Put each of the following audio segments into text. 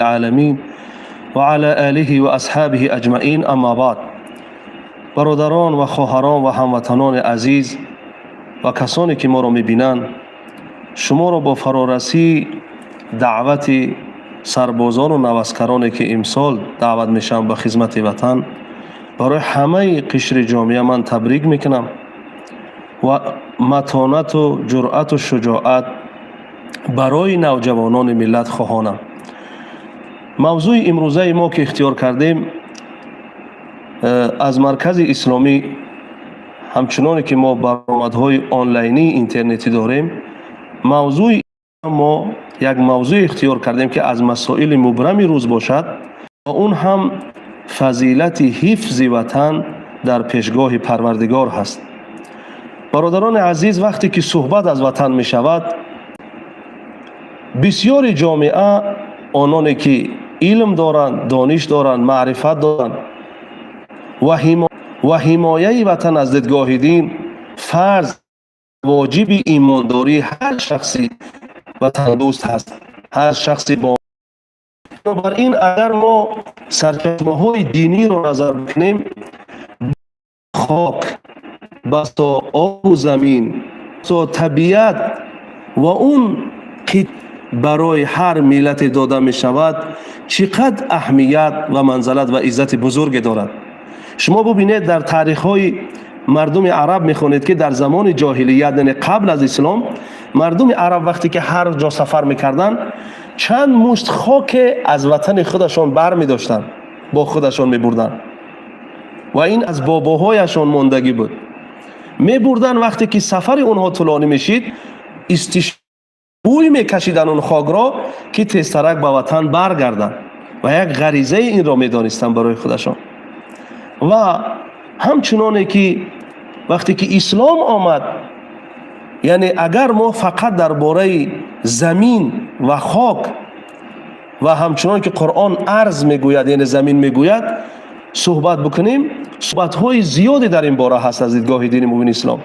العالمين وعلى آله و اصحابه اجمعین. اما بعد، برادران و خواهران و هموطنان عزیز و کسانی که ما را می‌بینند، شما را با فرارسی دعوت سربازان و نوسکرانی که امسال دعوت میشن به خدمت وطن برای همه قشر جامعه من تبریک میکنم و متانت و جرأت و شجاعت برای نوجوانان ملت خواهانم. موضوع امروزه ما که اختیار کردیم از مرکز اسلامی، همچنان که ما برنامه‌های آنلاینی اینترنتی داریم، موضوع ما یک موضوع اختیار کردیم که از مسائل مبرم روز باشد و اون هم فضیلت حفظ وطن در پیشگاه پروردگار هست. برادران عزیز، وقتی که صحبت از وطن می شود، بسیاری جامعه، آنانی که علم دارند، دانش دارند، معرفت دارند و حمایه وطن از دیدگاه دین فرض واجب ایمانداری هر شخصی وطن دوست هست، هر شخصی با. بنابراین اگر ما سرچشمه‌های دینی رو نظر بکنیم، خاک، بس آب و زمین، طبیعت و اون که برای هر ملت داده می شود چقدر اهمیت و منزلت و عزت بزرگ دارد. شما ببینید در تاریخ های مردم عرب میخونید که در زمان جاهلیت، یعنی قبل از اسلام، مردم عرب وقتی که هر جا سفر میکردن چند مشت خاک از وطن خودشان بر می داشتن، با خودشان می بردن و این از باباهایشان ماندگی بود. می بردن، وقتی که سفر اونها طولانی میشید بوی میکشیدن اون خاک را که تیزترک به وطن برگردن و یک غریزه این را میدانستن برای خودشان. و همچنانه که وقتی که اسلام آمد، یعنی اگر ما فقط درباره زمین و خاک و همچنان که قرآن ارض میگوید، یعنی زمین میگوید، صحبت بکنیم، صحبت‌های زیادی در این باره هست از دیدگاه دین مبین اسلام.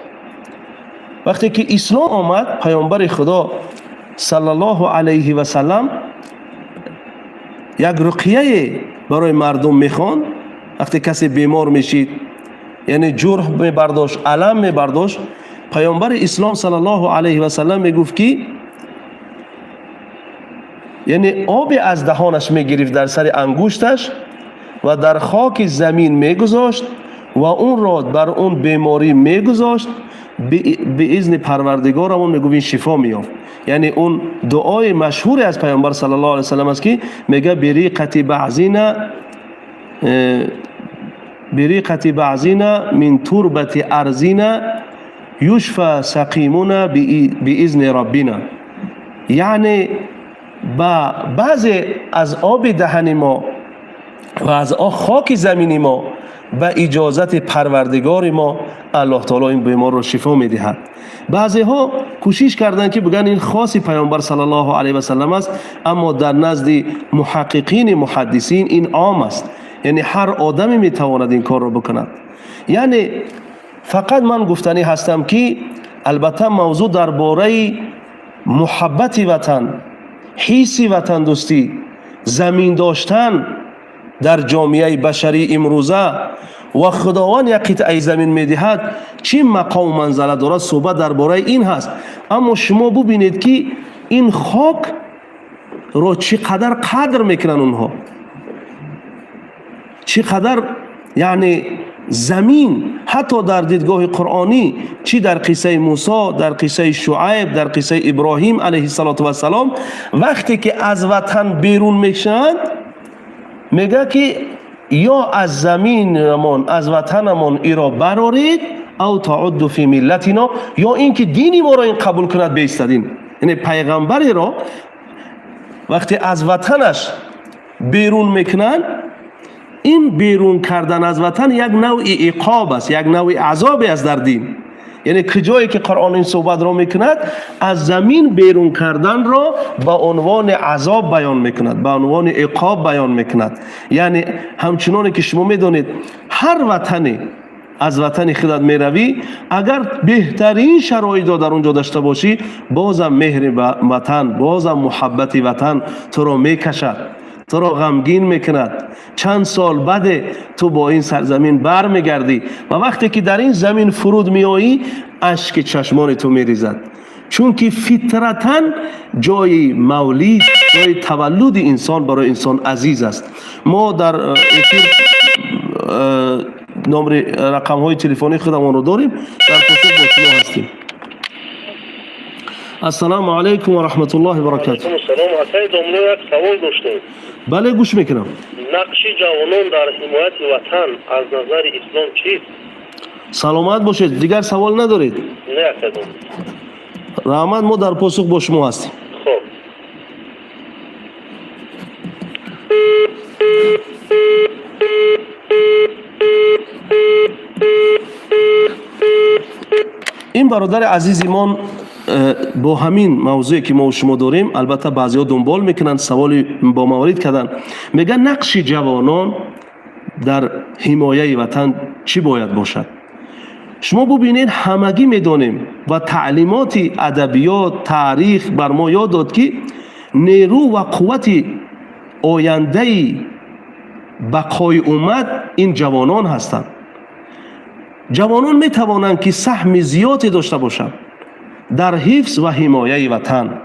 وقتی که اسلام آمد، پیامبر خدا صلی الله علیه و سلم یک رقیه برای مردم میخوان. وقتی کسی بیمار میشید، یعنی جرح میبرداشت، علم میبرداشت، پیامبر اسلام صلی الله علیه و سلم میگفت که یعنی آب از دهانش میگرفت در سر انگشتش و در خاک زمین میگذاشت و اون را بر اون بیماری میگذاشت، به اذن پروردگارمون میگوین شفا میافت. یعنی اون دعای مشهور از پیامبر صلی الله علیه و سلم است که میگه بریقت بعضینا من تربت ارضینا یشفى سقیمنا باذن ربنا. یعنی با بعضی از آب دهن ما و از خاک زمین ما به اجازت پروردگار ما الله تعالی این بیمار رو شفا میدهد. بعضی ها کوشش کردند که بگن این خاص پیامبر صلی الله علیه و سلم است، اما در نزد محققین محدثین این عام است، یعنی هر آدمی میتواند این کار رو بکند. یعنی فقط من گفتنی هستم که البته موضوع درباره محبت وطن، حس وطن دوستی، زمین داشتن در جامعه بشری امروزه و خداوند یک قطعه زمین میدهد چه مقام و منزلت دارد، صحبت درباره این هست. اما شما ببینید که این خاک رو چقدر قدر میکنن اونها، چقدر یعنی زمین حتی در دیدگاه قرآنی، چی در قصه موسی، در قصه شعیب، در قصه ابراهیم علیه السلام، وقتی که از وطن بیرون میشند میگه که یا از زمینمون، از وطنمون ایرا برارید او تعد فی ملتنا، یا اینکه دینی ما را این قبول کند بیستدین. یعنی پیغمبری را وقتی از وطنش بیرون میکنن، این بیرون کردن از وطن یک نوع عقاب است، یک نوع عذاب است در دین. یعنی کجایی که قرآن این صحبت را میکند، از زمین بیرون کردن را به عنوان عذاب بیان میکند، به عنوان عقاب بیان میکند. یعنی همچنانی که شما میدونید هر وطنی از وطن خودت میروی، اگر بهترین شرایط در اونجا داشته باشی، بازم مهر وطن، بازم محبت وطن تو را میکشد. تو را غمگین میکند. چند سال بعد تو با این سرزمین برمیگردی و وقتی که در این زمین فرود میایی اشک چشمان تو میریزد، چون که فطرتاً جای مولید، جای تولد انسان برای انسان عزیز است. ما در افیر نمره رقم های تلفنی خودمون رو داریم، در پاسخ با شما هستیم. السلام علیکم و رحمت الله و برکاته. سلام. آقای دوملو یک سوال داشتیم. بله گوش میکنم. نقش جوانان در حمایت وطن از نظر اسلام چیست؟ سلامت باشید. دیگر سوال ندارید؟ نه اکدام. رحمت، ما در پاسخ با شما هستیم. خب. این برادر عزیزمان با همین موضوعی که ما و شما داریم، البته بعضی ها دنبال میکنن، سوالی با موارد کردن، میگن نقش جوانان در حمایه وطن چی باید باشد؟ شما ببینید همگی میدونیم و تعلیمات ادبیات تاریخ بر ما یاد داد که نیرو و قوت آینده بقای امت این جوانان هستند. جوانان می توانند که سهم زیادی داشته باشند در حفظ و حمایه وطن،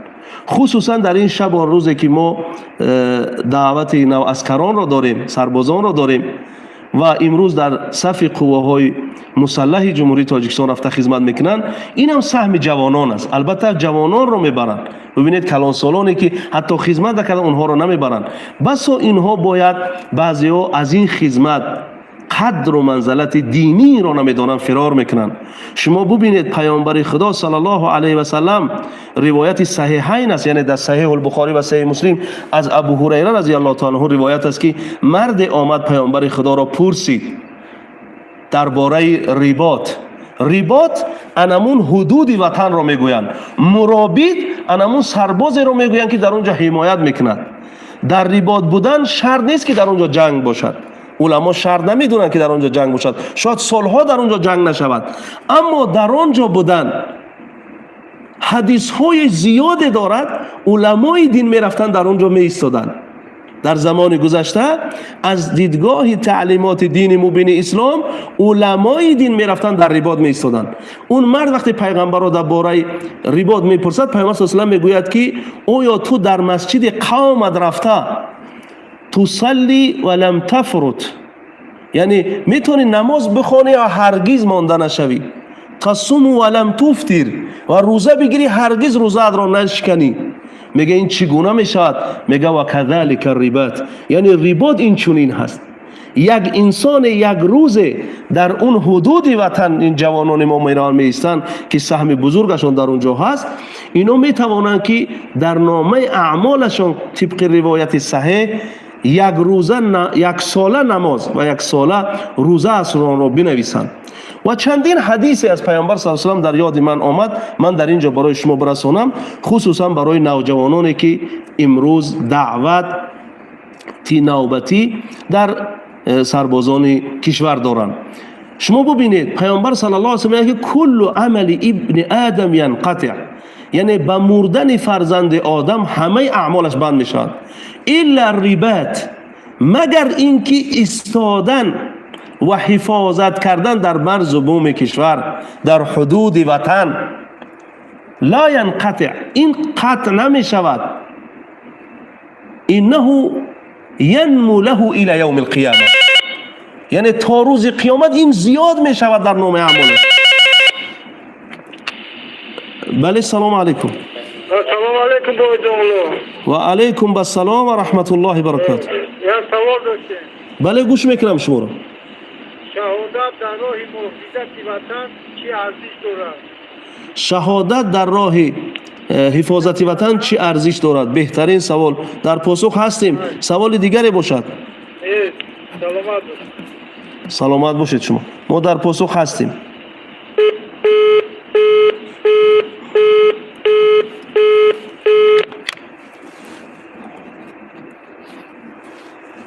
خصوصا در این شب و روزی که ما دعوت نواسکران را داریم، سربازان را داریم و امروز در صف قواهای مسلح جمهوری تاجیکستان رفته خدمت میکنن. این هم سهم جوانان است. البته جوانان رو میبرن، ببینید کلانسالانی که حتی خدمت نکردن اونها رو نمیبرن، بس اینها باید بعضی ها از این خدمت قدر و منزلت دینی را نمیدانن، فرار میکنن. شما ببینید پیامبر خدا صلی الله علیه و سلم، روایت صحیحین است، یعنی در صحیح البخاری و صحیح مسلم از ابو هریره رضی الله تعالی عنه روایت است که مرد آمد پیامبر خدا را پرسید درباره رباط انمون حدود وطن را میگویند، مرابط انمون سرباز را میگویند که در اونجا حمایت میکند. در رباط بودن شرط نیست که در اونجا جنگ باشد. علما شرط نمیدونن که در اونجا جنگ باشد، شاید سالها در اونجا جنگ نشود، اما در اونجا بودن حدیث های زیاده دارد. علمای دین میرفتن در اونجا می ایستادن. در زمان گذشته از دیدگاه تعلیمات دین مبین اسلام علمای دین میرفتن در رباط می ایستادن. اون مرد وقتی پیغمبر را درباره رباط میپرسد، پیامبر صلی الله علیه و آله میگوید که آیا تو در مسجد قومت رفته تصلی ولم تفرط، یعنی میتونی نماز بخونی و هرگز مانده نشوی، تصوم ولم تفطر، و روزه بگیری هرگز روزه را نشکنی. میگه این چگونه میشود؟ میگه و کذالک الرباط، یعنی رباط این چنین هست. یک انسان یک روز در اون حدود وطن، این جوانان ما میران میستن که سهم بزرگشون در اونجا هست، اینا میتوانند که در نامه اعمالشون طبق روایت صحیح یک روزه یک ساله نماز و یک ساله روزه اصلا را بنویسند. و چندین حدیث از پیامبر صلی الله علیه و آله در یاد من آمد، من در اینجا برای شما برسانم، خصوصا برای نوجوانانی که امروز دعوت تی نوبتی در سربازان کشور دارند. شما ببینید پیامبر صلی الله علیه و آله میگه کل عمل ابن آدم ینقطع، یعنی با مردن فرزند آدم همه اعمالش بند میشد، الا الرباط، مگر اینکه ایستادن و حفاظت کردن در مرز و بوم کشور، در حدود وطن. لا ینقطع، این قطع نمی شود. انه ینمو له الى یوم القیامه، یعنی تا روز قیامت این زیاد می شود در نام اعمالش. بله سلام علیکم. سلام علیکم بابا جملو. و علیکم السلام و رحمت الله و برکاته. یک سوال داشتیم. بله گوش میکنم شما رو. شهادت در راه محافظت وطن چی ارزش دارد؟ شهادت در راه حفاظت وطن چی ارزش دارد؟ بهترین سوال، در پاسخ هستیم. سوال دیگری باشد. سلامت باشید. سلامت باشید شما. ما در پاسخ هستیم.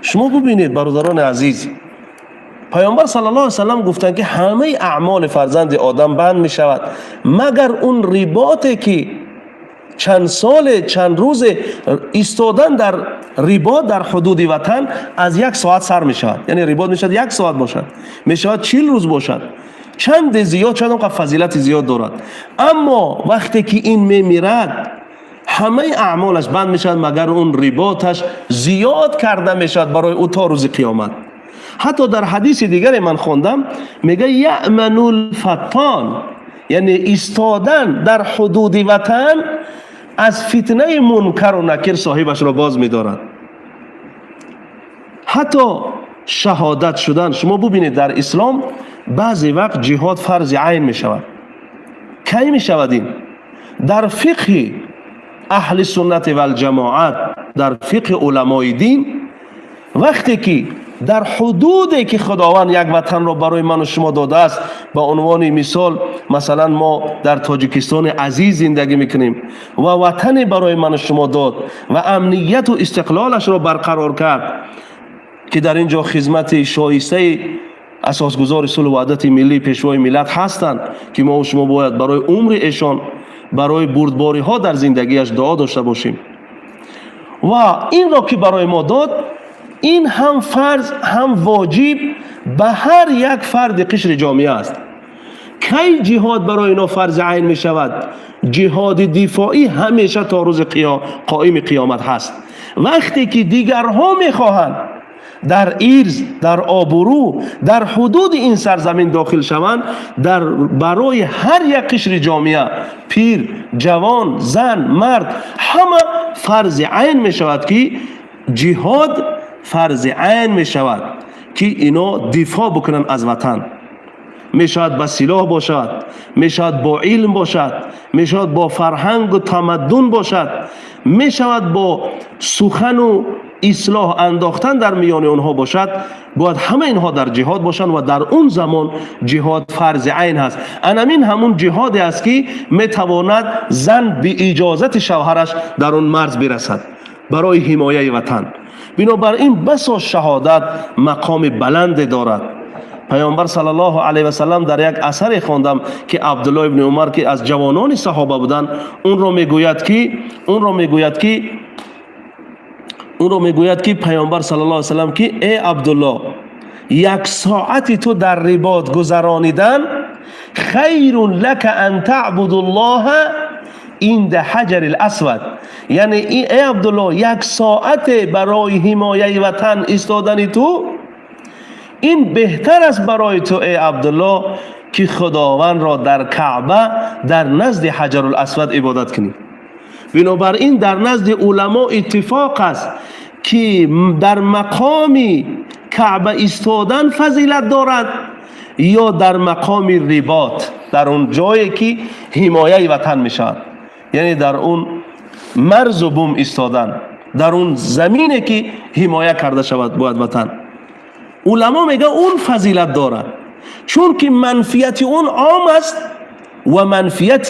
شما ببینید برادران عزیز، پیامبر صلی الله علیه و سلم گفتن که همه اعمال فرزند آدم بند می شود مگر اون رباطی که چند سال چند روز ایستادن در رباط در حدود وطن از 1 ساعت سر می شود. یعنی رباط می شود 1 ساعت باشد، می شود 40 روز باشد، چند زیاد شد اونقدر فضیلت زیاد دارد. اما وقتی که این می میرد همه اعمالش بند می شود مگر اون رباطش زیاد کرده می شود برای او تا روز قیامت. حتی در حدیث دیگر من خوندم میگه یأمن الفتان، یعنی ایستادن در حدود وطن از فتنه منکر و نکر صاحبش را باز می‌دارد. حتی شهادت شدن، شما ببینید در اسلام بعضی وقت جهاد فرض عین می شود. کی می شود این؟ در فقه اهل سنت و الجماعت، در فقه علمای دین، وقتی که در حدودی که خداوند یک وطن را برای من و شما داده است، به عنوان مثال مثلا ما در تاجیکستان عزیز زندگی میکنیم و وطن برای من و شما داد و امنیت و استقلالش را برقرار کرد که در اینجا خدمت شایسته اساسگزار صلح و وحدت ملی پیشوای ملت هستند که ما و شما باید برای عمر ایشان، برای بردباری ها در زندگیش دعا داشته باشیم. و این را که برای ما داد، این هم فرض هم واجب به هر یک فرد قشر جامعه است. کی جهاد برای اینا فرض عین می شود؟ جهاد دفاعی همیشه تا روز قائم قیامت هست. وقتی که دیگرها می خواهند در ارض، در آبرو، در حدود این سرزمین داخل شوند، برای هر یک قشر جامعه، پیر، جوان، زن، مرد، همه فرض عین می شود که جهاد فرض عین می شود که اینا دفاع بکنن از وطن. می شود با سلاح باشد، می شود با علم باشد، می شود با فرهنگ و تمدن باشد، می شود با سخن و اصلاح انداختن در میان اونها باشد. باید همه اینها در جهاد باشند و در اون زمان جهاد فرض عین هست. انامین همون جهادی است که می تواند زن به اجازت شوهرش در اون مرز برسد برای حمایت وطن. بنابراین بسا شهادت مقام بلند دارد. پیامبر صلی الله علیه و سلم در یک اثر خواندم که عبدالله ابن عمر که از جوانان صحابه بودند، اون رو میگوید که پیامبر صلی الله علیه و سلم که ای عبدالله، 1 ساعتی تو در رباط گذرانیدن خیر لک ان تعبد الله عند حجر الاسود. یعنی ای عبدالله، 1 ساعت برای حمایت وطن ایستادن تو، این بهتر است برای تو ای عبدالله که خداوند را در کعبه در نزد حجر الاسود عبادت کنی. بنابراین در نزد علما اتفاق است که در مقام کعبه ایستادن فضیلت دارد یا در مقام رباط، در اون جایی که حمایت وطن می شود، یعنی در اون مرز و بوم ایستادن، در اون زمینی که حمایت کرده شود باید وطن. علما میگه اون فضیلت دارد، چون که منفیت اون عام است و منفیت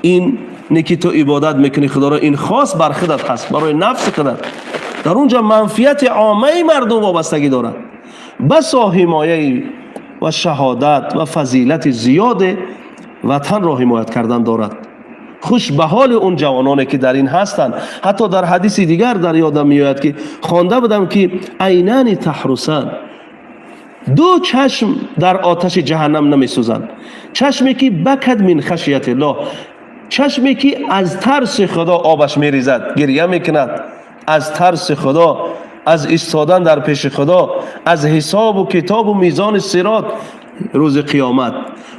این که تو عبادت میکنی خدا را، این خاص بر خودت هست، برای نفس خودت. در اونجا منفیت عامه مردم وابستگی دارد. بسا حمایت و شهادت و فضیلت زیاد وطن را حمایت کردن دارد. خوش به حال اون جوانانی که در این هستند. حتی در حدیث دیگر در یادم میاد که خوانده بودم که عینان تحرسان، 2 چشم در آتش جهنم نمی سوزند. چشمی که بکد من خشیت الله، چشمی که از ترس خدا آبش می ریزد، گریه میکند از ترس خدا، از ایستادن در پیش خدا، از حساب و کتاب و میزان صراط روز قیامت.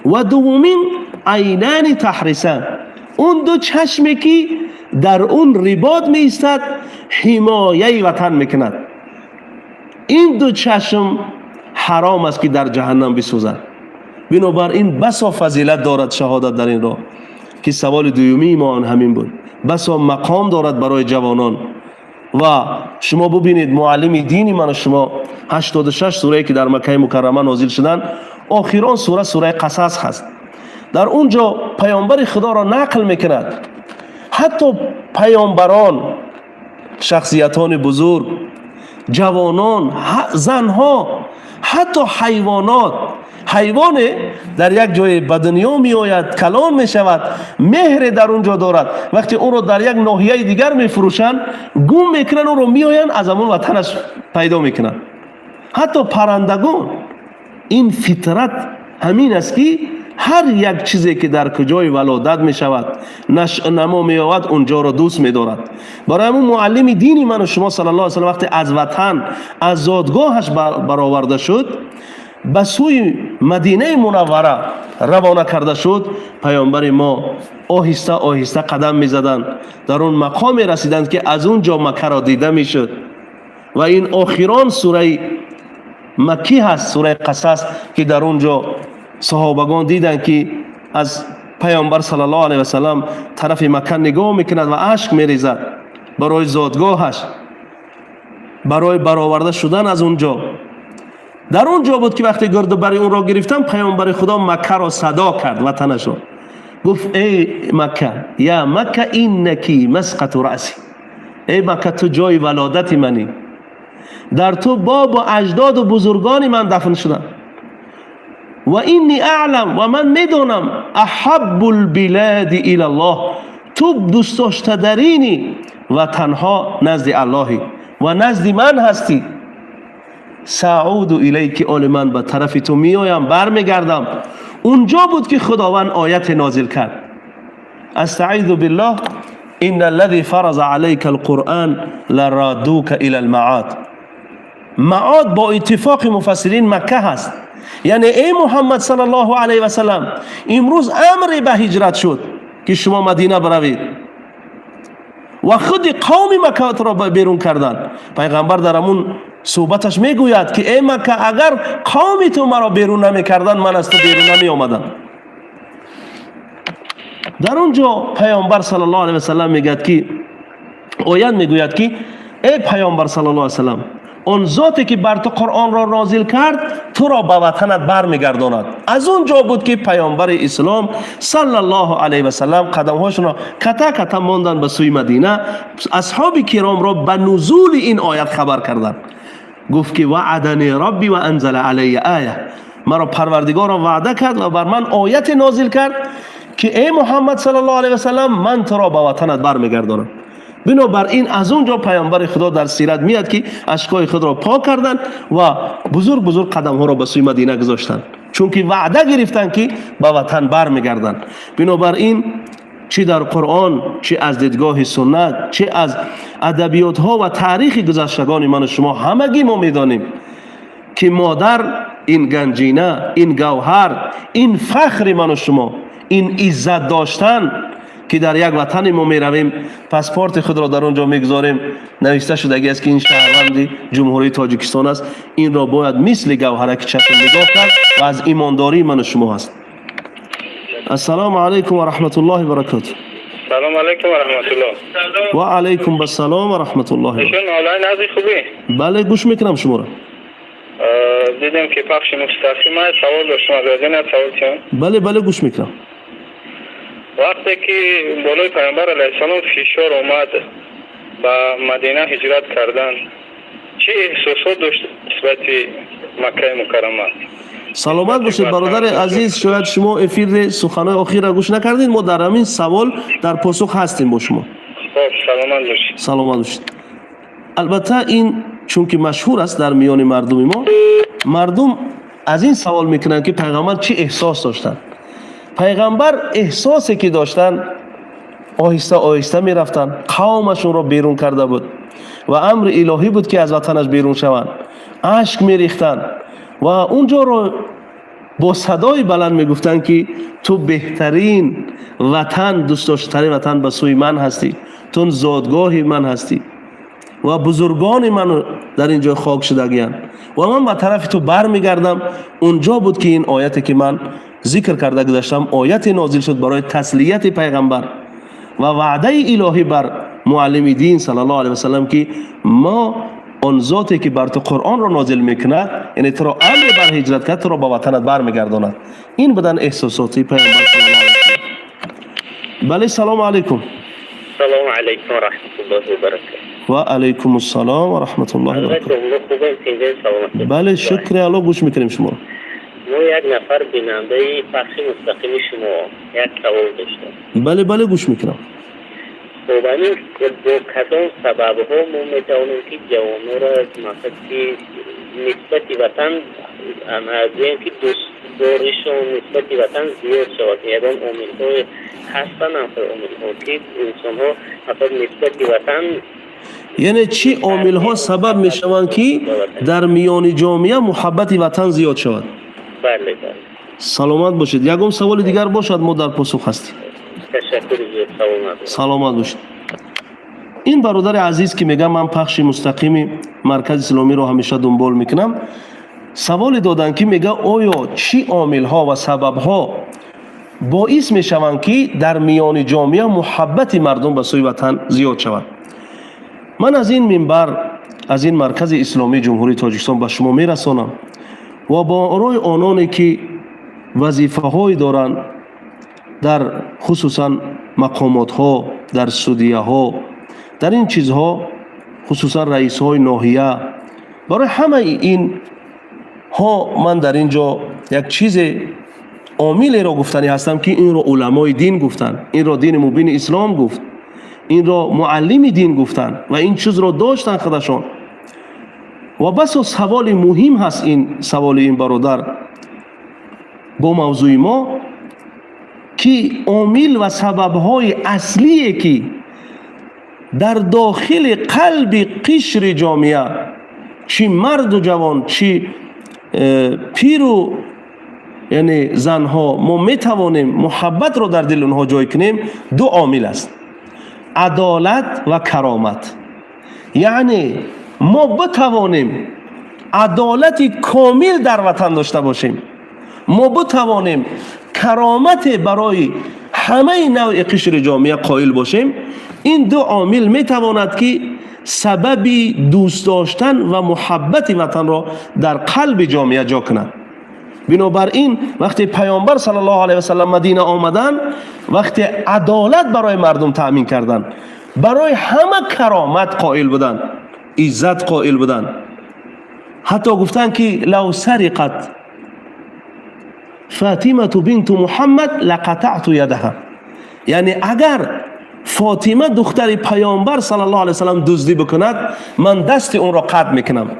و دومین عینان تحرسان، اون 2 چشمی که در اون رباط می ایستد، حمایت وطن میکند. این 2 چشم حرام است که در جهنم بسوزند. بنابراین بسا فضیلت دارد شهادت در این راه، که سوال دومی ما همین بود. بسا مقام دارد برای جوانان. و شما ببینید معلم دینی من و شما 86 سوره که در مکه مکرمه نازل شدن، آخران سوره قصص هست. در اونجا پیامبر خدا را نقل میکند. حتی پیامبران، شخصیتان بزرگ، جوانان، زنها، حتی حیوانات، حیوان در یک جای به دنیا می آید، کلان می شود، مهر در اونجا دارد، وقتی اون رو در یک ناحیه دیگر می فروشند، گم میکنن، اون رو می آیند از همون وطنش پیدا میکنن. حتی پرندگان، این فطرت همین است که هر یک چیزی که در کجای ولادت می شود، نما می آود، اونجا را دوست می دارد. برای همون معلم دینی من و شما صلی الله علیه و وقتی از وطن، از زادگاهش برآورده شد، به سوی مدینه منوره روانه کرده شد، پیامبر ما آهسته آهسته قدم می زدند، در اون مقام رسیدند که از اونجا مکه را دیده می شد. و این آخران سوره مکی هست، سوره قصص، که در اونجا صحابگان دیدند که از پیامبر صلی الله علیه و سلم طرف مکه نگاه میکند و اشک میریزد برای زادگاهش، برای برآورده شدن از اونجا. در اونجا بود که وقتی گرد بر اون را گرفتن، پیامبر خدا مکه را صدا کرد، وطنش را گفت ای مکه، یا مکه اینکی مسقط رأسی، ای مکه تو جای ولادت منی، در تو باب و اجداد و بزرگان من دفن شدن. و اینی اعلم، و من میدونم، احب البلاد الی الله، تو دوست داشته‌ترین و تنها نزد اللهی و نزد من هستی. سعود الیک، اول من به طرف تو میایم، برمیگردم. اونجا بود که خداوند آیت نازل کرد، استعیذ بالله ان الذي فرض عليك القرآن لرادوك الى المعاد. معاد با اتفاق مفسرین مکه هست، یعنی ای محمد صلی الله علیه و سلم، امروز امر به هجرت شد که شما مدینه بروید و خود قوم مکه را بیرون کردند. پیغمبر در همون صحبتش میگوید که ای مکه، اگر قوم تو مرا بیرون نمیکردن، من از تو بیرون نمی آمدم. در اونجا پیامبر صلی الله علیه و سلم میگوید که آیت میگوید که ای پیامبر صلی الله علیه و سلم، اون ذاتی که بر تو قرآن را نازل کرد تو را به وطنت برمیگرداند. از اونجا بود که پیامبر اسلام صلی الله علیه و سلم قدمهاشون را کتا کتا ماندن به سوی مدینه. اصحاب کرام را به نزول این آیت خبر کردند. گفت که وعدنی ربی و انزل علی آیه، مرا پروردگارم وعده کرد و بر من آیت نازل کرد که ای محمد صلی الله علیه و سلم، من تو را به وطنت برمیگردانم. بنابراین از اونجا پیامبر خدا در سیرت میاد که اشکای خود را پاک کردند و بزرگ بزرگ قدم ها را به سوی مدینه گذاشتند، چون که وعده گرفتن که به وطن برمیگردند. بنابراین چه در قرآن، چه از دیدگاه سنت، چه از ادبیات ها و تاریخ گذشتگان من و شما، همگی ما میدانیم که مادر این گنجینه، این گوهر، این فخر من و شما، این عزت داشتن که در یک وطن ما می رویم، پاسپورت خود را در اونجا میگذاریم، نوشته شدگی است که این شهروند جمهوری تاجیکستان است، این را باید مثل گوهرک چشم نگاه کرد و از ایمانداری من و شما هست. السلام علیکم و رحمت الله و برکاته. سلام علیکم و رحمت الله. و علیکم السلام و رحمت الله. ایشون آنلاین هستی خوبی؟ بله گوش میکنم شما را. دیدم که پخش مستقیم است، سوال داشتم از این سوال چون؟ بله گوش میکنم. وقتی که بالای پیامبر علیه السلام فشار آمد به مدینه هجرت کردن، چه احساسات داشت نسبت مکه مکرمه؟ سلامت باشید برادر عزیز، شاید شما افیر سخنهای اخیر را گوش نکردید، ما در همین سوال در پاسخ هستیم با شما. سلامت باشید. سلامت باشید. البته این چون که مشهور است در میان مردم ما، مردم از این سوال میکنن که پیغمبر چه احساس داشتن. پیغمبر احساسی که داشتن، آهسته آهسته میرفتن، قومشون رو بیرون کرده بود و امر الهی بود که از وطنش بیرون شوند، اشک میریختن و اونجا رو با صدای بلند میگفتن که تو بهترین وطن، دوست داشتنی وطن به سوی من هستی، تو زادگاهی من هستی و بزرگان من در اینجا خاک شدگیان و من به طرف تو برمیگردم. اونجا بود که این آیتی که من ذکر کرده گذاشتم، آیت نازل شد برای تسلیت پیغمبر و وعده الهی بر معلم دین صلی الله علیه و سلم که ما اون ذاتی که بر تو قرآن را نازل میکنه، یعنی تو را امر بر هجرت کرد، تو را به وطنت برمیگرداند. این بدن احساساتی پیغمبر صلی الله علیه و سلم. بله سلام علیکم. سلام علیکم و رحمت الله و برکاته. و علیکم السلام و رحمت الله و برکاته. بله شکر الله، گوش میکنیم شما. یک نفر بیننده پخش مستقیم شما یک سوال داشته. بله بله گوش میکنم. خب همین با کدام سبب ها ما میتوانیم که جوانان را مثلا که نسبت وطن از اینکه دوست داریشون نسبت وطن زیاد شود، یکان عامل های هستن عامل ها که انسان ها مثلا نسبت وطن، یعنی چی عامل ها سبب میشوند که در میان جامعه محبت وطن زیاد شود؟ بله بله. سلامت باشید. یکم سوال دیگر باشد ما در پاسخ هستیم. تشکر زیاد. سلامت باشید. این برادر عزیز که میگم من پخش مستقیم مرکز اسلامی رو همیشه دنبال میکنم، سوال دادن که میگه آیا چی عامل ها و سبب ها باعث میشوند که در میان جامعه محبت مردم به سوی وطن زیاد شود؟ من از این منبر، از این مرکز اسلامی جمهوری تاجیکستان به شما میرسانم و با آرای آنانی که وظیفه های دارند در خصوصا مقامات ها، در سودیه ها، در این چیزها، خصوصا رئیس های ناحیه، برای همه این ها من در اینجا یک چیز عاملی را گفتنی هستم که این را علمای دین گفتن، این را دین مبین اسلام گفت، این را معلم دین گفتن و این چیز را داشتن خودشان. و بس سوال مهم هست این سوال این برادر با موضوع ما که عامل و سبب‌های اصلی که در داخل قلب قشر جامعه، چی مرد و جوان، چی پیر و یعنی زنها، ما میتوانیم محبت رو در دل اونها جای کنیم، دو عامل است: عدالت و کرامت. یعنی ما بتوانیم عدالت کامل در وطن داشته باشیم، ما بتوانیم کرامت برای همه نوع قشر جامعه قائل باشیم، این دو عامل میتواند که سبب دوست داشتن و محبت وطن را در قلب جامعه جا کند. بنابراین وقتی پیامبر صلی الله علیه و سلم مدینه آمدن، وقتی عدالت برای مردم تأمین کردن، برای همه کرامت قائل بودن، عزت قائل بودن. حتی گفتن که لو سرقت فاطمه بنت محمد لقطعت یدها، یعنی اگر فاطمه دختر پیامبر صلی الله علیه و سلم دزدی بکند، من دست اون را قطع میکنم،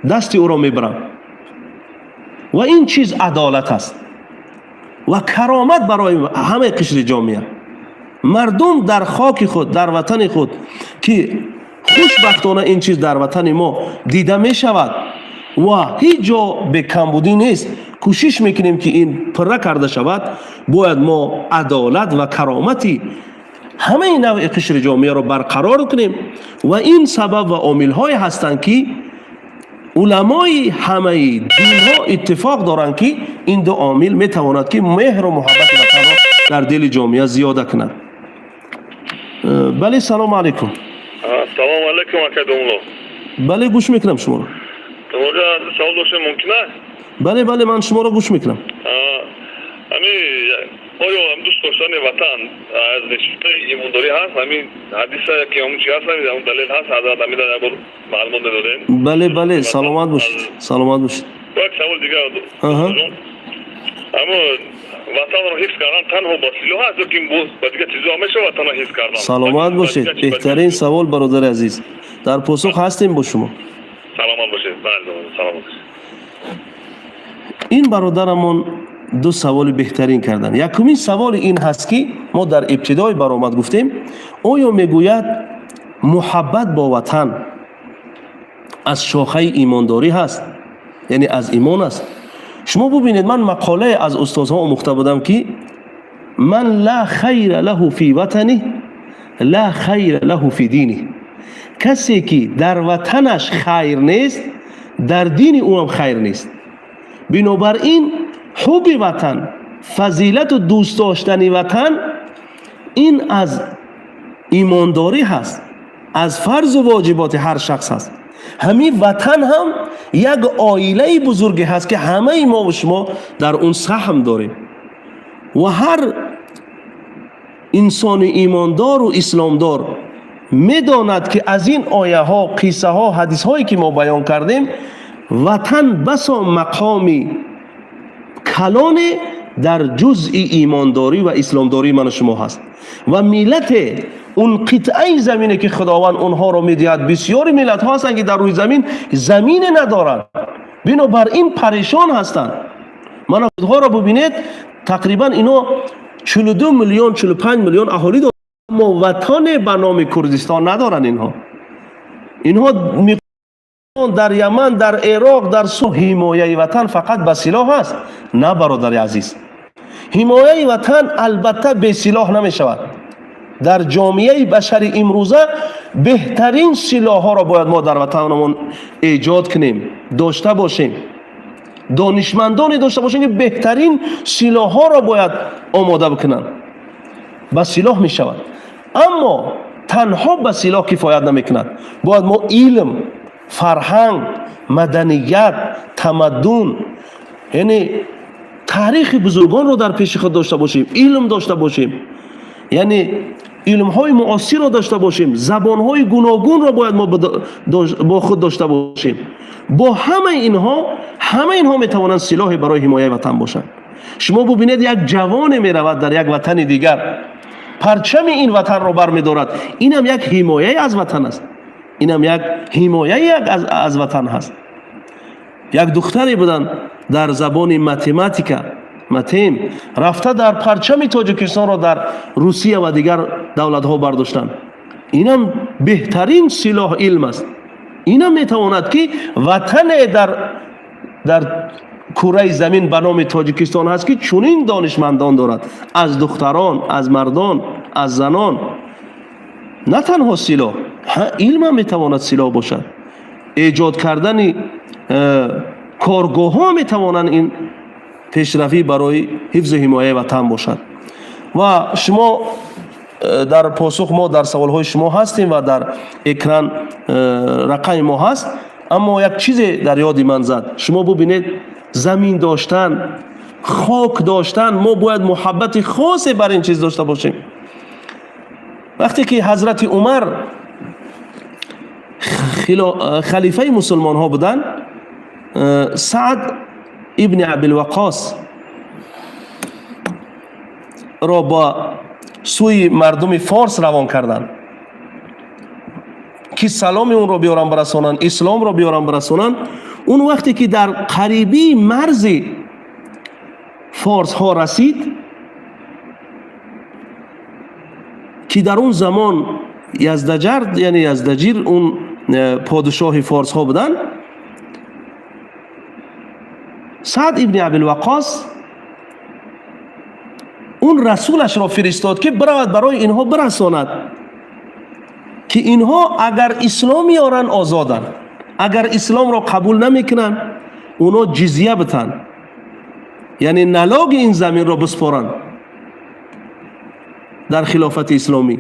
دست او را میبرم. و این چیز عدالت است و کرامت برای همه قشر جامعه. مردم در خاک خود، در وطن خود که خوشبختانه این چیز در وطن ما دیده می شود و هیچ جا به کمبودی نیست، کوشش میکنیم که این پره کرده شود. باید ما عدالت و کرامتی همه نوع قشر جامعه را برقرار کنیم و این سبب و عامل های هستند که علمای همه دین ها اتفاق دارند که این دو عامل میتواند که مهر و محبت وطن را در دل جامعه زیاده کند. بله سلام علیکم. سلام علیکم اکادملو. بله گوش میکنم شما را. توجه سوال داشته ممکنه؟ بله بله من شما را گوش میکنم. آیا هم دوست داشتن وطن از نشونه ایمانداری هست؟ همین حدیثه که همون چی هست، همون دلیل هست، حضرت امیده نبود معلومات دادن؟ بله بله سلامت باشید. سلامت باشید. یک سوال دیگه اما وطن رو حفظ کردن تنها با سلاح هست که با دیگه چیزا همیشه وطن رو حفظ کردن؟ سلامت باشید. بهترین سوال برادر عزیز، در پاسخ هستیم با شما. سلامت باشید. بله سلامت باشید. این برادرمون دو سوال بهترین کردن. یکمین سوال این هست که ما در ابتدای برآمد گفتیم، آیا میگوید محبت با وطن از شاخه ایمانداری هست، یعنی از ایمان است؟ شما ببینید من مقاله از استادها آموخته بودم که من لا خیر له فی وطنه لا خیر له فی دینه. کسی که در وطنش خیر نیست، در دین او هم خیر نیست. بنابراین حب وطن، فضیلت و دوست داشتن وطن، این از ایمانداری هست، از فرض و واجبات هر شخص هست. همین وطن هم یک عائله بزرگی هست که همه ما و شما در اون سهم داریم و هر انسان ایماندار و اسلامدار میداند که از این آیه ها، قصه ها، حدیث هایی که ما بیان کردیم، وطن بسا مقامی کلان در جزء ایمانداری و اسلامداری من شما هست و ملت اون قطعه زمینه که خداوند اونها رو میدهد. بسیاری ملت ها هستند که در روی زمین ندارند، بنابراین پریشان هستند. من ها رو ببینید تقریبا اینو 42 میلیون 45 میلیون اهالی دارند، اما وطن به نام کردستان ندارن. اینها در یمن، در عراق، در سوریه حمایه وطن فقط به سلاح است. نه برادر عزیز، حمایه وطن البته به سلاح نمی شود. در جامعه بشری امروزه بهترین سلاح ها را باید ما در وطنمون ایجاد کنیم، داشته باشیم، دانشمندانی داشته باشیم که بهترین سلاح ها را باید آماده بکنن. با سلاح می شود، اما تنها با سلاح کفایت نمی کند. باید ما علم، فرهنگ، مدنیت، تمدن، یعنی تاریخ بزرگان رو در پیش خود داشته باشیم، علم داشته باشیم، یعنی علم های معاصر رو داشته باشیم، زبان های گوناگون رو باید ما با خود داشته باشیم. با همه اینها می توانند سلاح برای حمایت وطن باشند. شما ببینید یک جوان می رود در یک وطن دیگر، پرچم این وطن رو بر می دارد، اینم یک حمایه از وطن است، اینم یک حمایه از وطن هست. یک دختری بودن در زبان متماتیکا رفته در پرچم تاجیکستان را در روسیه و دیگر دولت ها برداشتن. اینم بهترین سلاح علم است. اینم میتواند که وطن در کره زمین به نام تاجیکستان هست که چنین دانشمندان دارد، از دختران، از مردان، از زنان. نه تنها سلاح، علم هم میتواند سلاح باشد. ایجاد کردن کارگاه ها میتوانند این پیشروی برای حفظ حمایه وطن باشد. و شما در پاسخ ما در سوال های شما هستیم و در اکران رقم ما هست، اما یک چیز در یاد من زد. شما ببینید زمین داشتن، خاک داشتن، ما باید محبت خاصی بر این چیز داشته باشیم. وقتی که حضرت عمر خلیفه مسلمان ها بودن، سعد ابن ابوالوقاص را با سوی مردم فارس روان کردند که سلام اون را بیارن برسانن، اسلام را بیارن برسانن. اون وقتی که در قریبی مرز فارس ها رسید که در اون زمان یزدجرد یعنی یزدجیر اون پادشاه فارس ها بودن، سعد ابن ابوالوقاص اون رسولش را فرستاد که برود برای اینها برساند که اینها اگر اسلام میارن آزادن، اگر اسلام را قبول نمیکنن اونا جزیه بتن، یعنی نلاگ این زمین را بسپارن در خلافت اسلامی.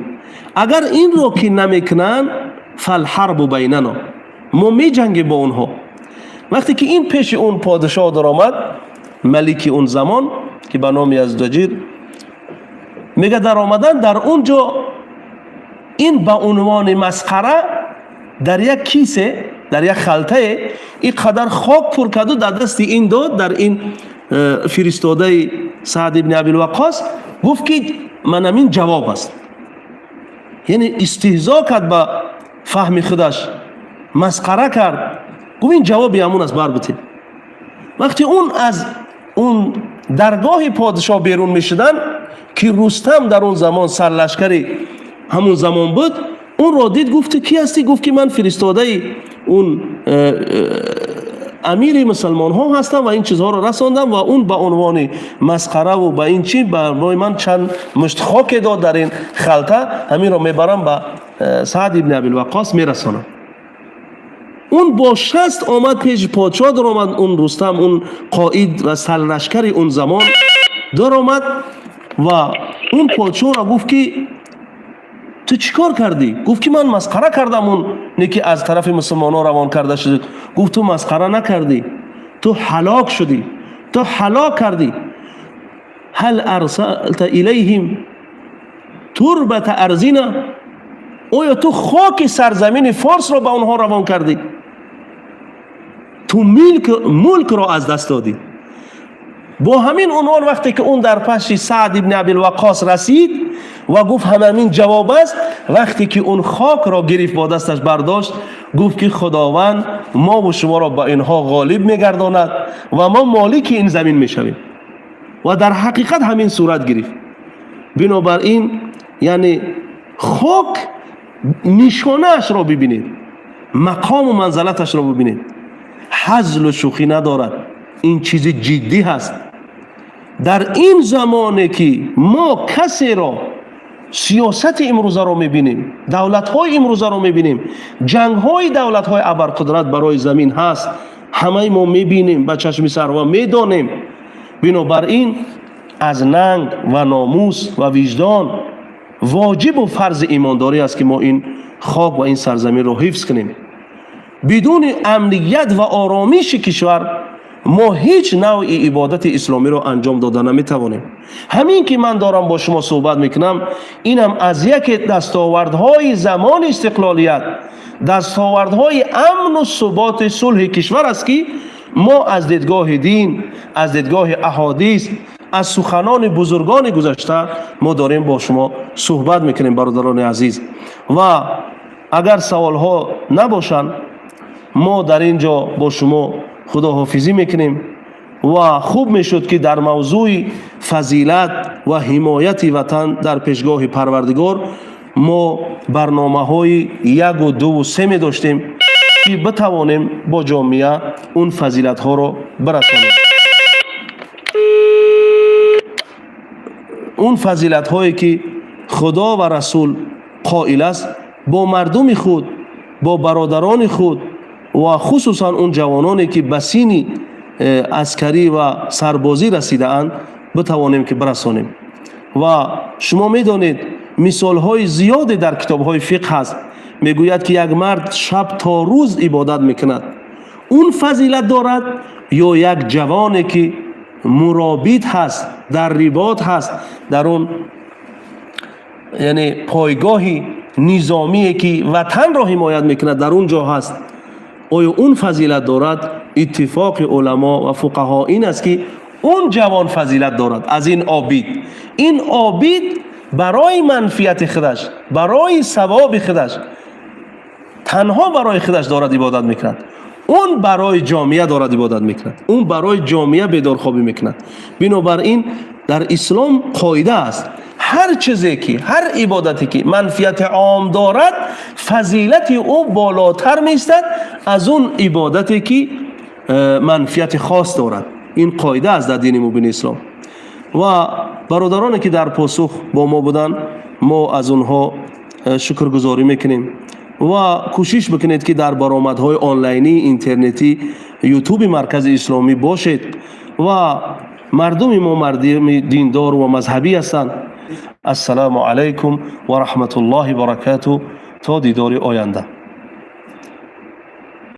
اگر این را که نمیکنن فالحرب بیننا، ما می جنگیم با اونها. وقتی که این پیش اون پادشاه در آمد، ملک اون زمان که به نام یزدجیر، میگه در آمدن در اونجا این به عنوان مسخره در یک کیسه، در یک خلطه این قدر خاک پر کرد و در دست این داد، در این فرستاده سعد ابن ابوالوقاص گفت که من همین جواب است. یعنی استهزا کرد با فهم خودش، مسخره کرد، گفت این جوابی همون است، بر بتید. وقتی اون از اون درگاه پادشاه بیرون میشدن که رستم در اون زمان سرلشکری همون زمان بود، اون را دید، گفت کی هستی؟ گفت که من فرستاده اون امیر مسلمان ها هستم و این چیزها را رساندم و اون به عنوان مسخره و به این چی برای من چند مشت خاک داد در این خلطه، همین را میبرم به سعد ابن ابوالوقاص میرسانم. اون با شست آمد پیش پادشاه در آمد، اون رستم اون قائد و سرلشکری اون زمان در آمد و اون پادشاه را گفت که تو چیکار کردی؟ گفت که من مسخره کردم اون که از طرف مسلمان ها روان کرده شد. گفت تو مسخره نکردی، تو هلاک شدی، تو هلاک کردی. هل ارسلت الیهم تربت ارضنا، اویا تو خاک سرزمین فارس را به اونها روان کردی، تو ملک را از دست دادی. با همین عنوان وقتی که اون در پشت سعد ابن ابی الوقاص رسید و گفت همین جواب است، وقتی که اون خاک را گرفت با دستش برداشت گفت که خداوند ما و شما را با اینها غالب میگرداند و ما مالک این زمین میشویم. و در حقیقت همین صورت گرفت. بنابراین یعنی خاک نشانه‌اش را ببینید، مقام و منزلتش را ببینید، هزل و شوخی ندارد، این چیز جدی هست. در این زمانه که ما کسی را سیاست امروزه را میبینیم، دولت‌های امروزه را میبینیم، جنگ‌های دولت‌های ابرقدرت برای زمین هست، همه ما میبینیم، به چشم سر و میدانیم. بنابراین از ننگ و ناموس و وجدان واجب و فرض ایمانداری است که ما این خاک و این سرزمین را حفظ کنیم. بدون امنیت و آرامش کشور ما هیچ نوع عبادت اسلامی را انجام داده نمیتوانیم. همین که من دارم با شما صحبت میکنم اینم از یک دستاوردهای زمان استقلالیت، دستاوردهای امن و ثبات صلح کشور است که ما از دیدگاه دین، از دیدگاه احادیث، از سخنان بزرگان گذشته ما داریم با شما صحبت میکنیم برادران عزیز. و اگر سوال ها نباشند ما در اینجا با شما خداحافظی میکنیم و خوب میشد که در موضوع فضیلت و حمایت وطن در پیشگاه پروردگار ما برنامه های 1 و 2 و 3 می داشتیم که بتوانیم با جامعه اون فضیلت ها رو برسانیم. اون فضیلت هایی که خدا و رسول قائل است با مردم خود، با برادران خود و خصوصا اون جوانانی که به سن عسکری و سربازی رسیده اند بتوانیم که برسانیم. و شما میدانید مثال های زیادی در کتاب های فقه هست، میگوید که یک مرد شب تا روز عبادت میکند، اون فضیلت دارد، یا یک جوانی که مرابط هست، در رباط هست، در اون یعنی پایگاهی نظامی که وطن را حمایت میکند در اون جا هست، آیا اون فضیلت دارد؟ اتفاق علما و فقها این است که اون جوان فضیلت دارد از این عابد. این عابد برای منفیت خودش، برای ثواب خودش، تنها برای خودش دارد عبادت میکند، اون برای جامعه دارد عبادت میکند، اون برای جامعه بیدارخوابی میکند. بنابراین در اسلام قاعده است هر چیزی که، هر عبادتی که منفیت عام دارد فضیلت او بالاتر میستد از اون عبادتی که منفیت خاص دارد. این قاعده است در دین مبین اسلام. و برادرانی که در پاسخ با ما بودن ما از اونها شکرگزاری میکنیم و کوشش بکنید که در برآمدهای آنلاینی، اینترنتی، یوتیوب مرکز اسلامی باشید و مردم ما مردم دیندار و مذهبی هستند. السلام علیکم و رحمت الله و برکاته. تا دیدار آینده.